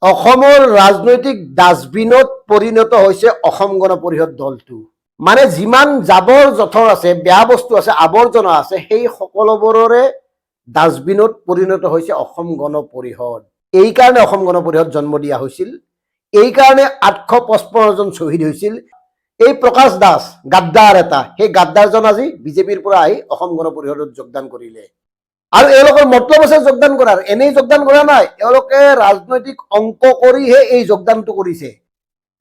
অসমৰ ৰাজনৈতিক ডাষ্টবিনত পৰিণত হৈছে অসম গণ পৰিষদ দলটো। মানে যিমান জাবৰ জোথৰ আছে, বেয়া বস্তু আছে, আৱৰ্জনা আছে, সেই সকলোবোৰৰে ডাষ্টবিনত পৰিণত হৈছে অসম গণ পৰিষদ। এই কাৰণে অসম গণ পৰিষদ জন্ম দিয়া হৈছিল, এই কাৰণে 855 জন শ্বহীদ হৈছিল। এই প্ৰকাশ দাস গাদ্দাৰ এটা, সেই গাদ্দাৰজন আজি বিজেপিৰ পৰা আহি অসম গণ পৰিষদত যোগদান কৰিলে। আৰু এওঁলোকৰ মতলব আছে যোগদান কৰাৰ, এনেই যোগদান কৰা নাই, এওঁলোকে ৰাজনৈতিক অংক কৰিহে এই যোগদানটো কৰিছে।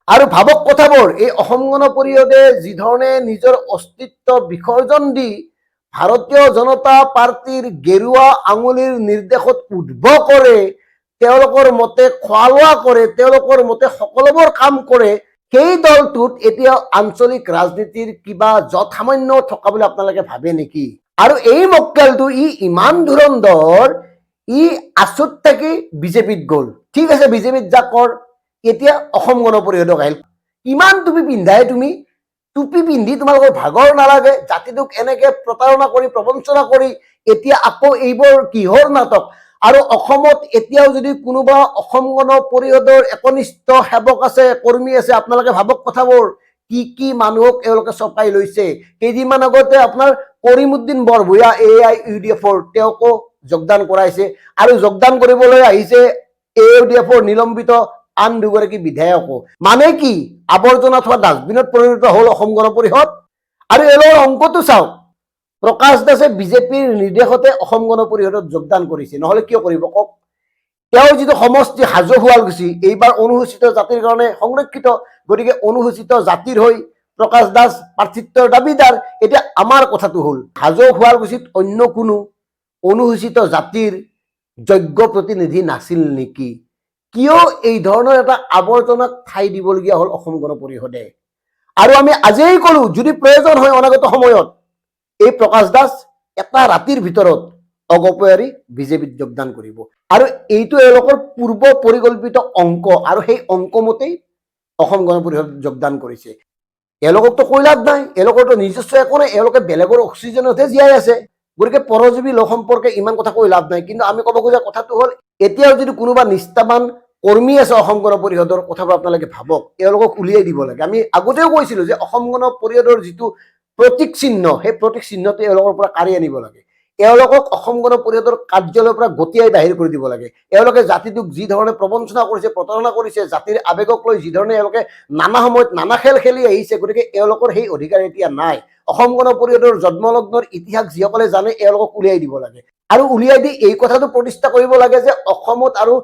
আৰু ভাবক কথাবোৰ, এই অসম গণ পৰিষদে যি ধৰণে নিজৰ অস্তিত্ব বিসৰ্জন দি ভাৰতীয় জনতা পাৰ্টিৰ গেৰুৱা আঙুলিৰ নিৰ্দেশত উদ্ভ কৰে, তেওঁলোকৰ মতে খোৱা লোৱা কৰে, তেওঁলোকৰ মতে সকলোবোৰ কাম কৰে, সেই দলটোত এতিয়া আঞ্চলিক ৰাজনীতিৰ কিবা যৎ সামান্য থকা বুলি আপোনালোকে ভাবে নেকি? আৰু এই মক্কেলটো ইমান ধুৰন্ধৰ, আচুত থাকি বিজেপিত গ'ল। ঠিক আছে, বিজেপিত যা কৰ, এতিয়া অসম গণ পৰিষদক আহিল। ইমান টুপি পিন্ধাই তুমি, টুপি পিন্ধি তোমালোকৰ ভাগৰ নালাগে? জাতিটোক এনেকে প্ৰতাৰণা কৰি প্ৰবঞ্চনা কৰি এতিয়া আকৌ এইবোৰ কিহৰ নাটক? আৰু অসমত এতিয়াও যদি কোনোবা অসম গণ পৰিষদৰ একনিষ্ঠ সেৱক আছে, কৰ্মী আছে, আপোনালোকে ভাবক কথাবোৰ, কি মানুহক এওঁলোকে চপাই লৈছে। কেইদিনমান আগতে আপোনাৰ কৰিমউদ্দিন বৰভূঞা AIUDFৰ তেওঁকো যোগদান কৰাইছে, আৰু যোগদান কৰিবলৈ আহিছে AIUDFৰ নিলম্বিত আন দুগৰাকী বিধায়কো। মানে কি, আৱৰ্জনা থোৱা ডাষ্টবিনত পৰিণত হ'ল অসম গণ পৰিষদ? আৰু এওঁলোকৰ অংকটো চাওক, প্ৰকাশ দাসে বিজেপিৰ নিৰ্দেশতে অসম গণ পৰিষদত যোগদান কৰিছে, নহলে কিয় কৰিব কওক? তেওঁৰ যিটো সমষ্টি হাজো শুৱালকুছি এইবাৰ অনুসূচিত জাতিৰ কাৰণে সংৰক্ষিত, গতিকে অনুসূচিত জাতিৰ হৈ প্ৰকাশ দাস প্ৰাৰ্থিত্বৰ দাবীদাৰ। এতিয়া আমাৰ কথাটো হ'ল, হাজো শুৱালকুছিত অন্য কোনো অনুসূচিত জাতিৰ যোগ্য প্ৰতিনিধি নাছিল নেকি? কিয় এই ধৰণৰ এটা আৱৰ্জনাক ঠাই দিবলগীয়া হ'ল অসম গণ পৰিষদে? আৰু আমি আজিয়েই কলো, যদি প্ৰয়োজন হয় অনাগত সময়ত এই প্ৰকাশ দাস এটা ৰাতিৰ ভিতৰত অগপয়াৰী বিজেপিত যোগদান কৰিব। আৰু এইটো এওঁলোকৰ পূৰ্ব পৰিকল্পিত অংক, আৰু সেই অংক মতেই অসম গণ পৰিষদত যোগদান কৰিছে। এওঁলোককতো কৈ লাভ নাই, এওঁলোকৰতো নিজস্ব একো নাই, এওঁলোকে বেলেগৰ অক্সিজেনতহে জীয়াই আছে। গতিকে পৰজীৱী লোক সম্পৰ্কে ইমান কথা কৈ লাভ নাই। কিন্তু আমি ক'ব খোজা কথাটো হ'ল, এতিয়াও যদি কোনোবা নিষ্ঠাবান কৰ্মী আছে অসম গণ পৰিষদৰ, কথাবোৰ আপোনালোকে ভাবক, এওঁলোকক উলিয়াই দিব লাগে। আমি আগতেও কৈছিলো যে অসম গণ পৰিষদৰ যিটো প্ৰতীক চিহ্ন, সেই প্ৰতীক চিহ্নটো এওঁলোকৰ পৰা কাঢ়ি আনিব লাগে। এওঁলোকক অসম গণ পৰিষদৰ কাৰ্যালয়ৰ পৰা গতিয়াই বাহিৰ কৰি দিব লাগে। এওঁলোকে জাতিটোক যি ধৰণে প্ৰবঞ্চনা কৰিছে, প্ৰতাৰণা কৰিছে, জাতিৰ আৱেগক লৈ যি ধৰণে এওঁলোকে নানা সময়ত নানা খেল খেলি আহিছে, গতিকে এওঁলোকৰ সেই অধিকাৰ এতিয়া নাই। অসম গণ পৰিষদৰ জন্মলগ্নৰ ইতিহাস যিসকলে জানে, এওঁলোকক উলিয়াই দিব লাগে। আৰু উলিয়াই দি এই কথাটো প্ৰতিষ্ঠা কৰিব লাগে যে অসমত আৰু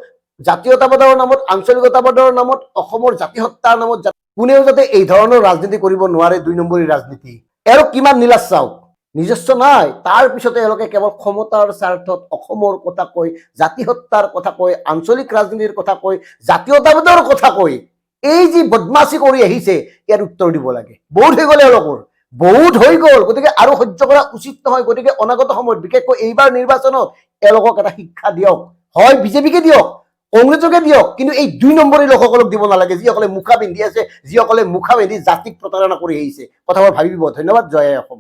জাতীয়তাবাদৰ নামত, আঞ্চলিকতাবাদৰ নামত, অসমৰ জাতি হত্যাৰ নামত কোনেও যাতে এই ধৰণৰ ৰাজনীতি কৰিব নোৱাৰে। 2 নম্বৰী ৰাজনীতি এওঁলোক কিমান নীলাজ চাওক, নিজস্ব নাই, তাৰ পিছতে এওঁলোকে কেৱল ক্ষমতাৰ স্বাৰ্থত অসমৰ কথা কৈ, জাতি হত্যাৰ কথা কৈ, আঞ্চলিক ৰাজনীতিৰ কথা কৈ, জাতীয়তাবাদৰ কথা কৈ এই যি বদমাচি কৰি আহিছে, ইয়াৰ উত্তৰ দিব লাগে। বহুত হৈ গ'ল এওঁলোকৰ, বহুত হৈ গ'ল। গতিকে আৰু সহ্য কৰা উচিত নহয়। গতিকে অনাগত সময়ত, বিশেষকৈ এইবাৰ নিৰ্বাচনত এওঁলোকক এটা শিক্ষা দিয়ক। হয় বিজেপিকে দিয়ক, কংগ্ৰেছকে দিয়ক, কিন্তু এই 2 নম্বৰী লোকসকলক দিব নালাগে, যিসকলে মুখা পিন্ধি আছে, যিসকলে মুখা পিন্ধি জাতিক প্ৰতাৰণা কৰি আহিছে। কথাবোৰ ভাবিব। ধন্যবাদ। জয় অসম।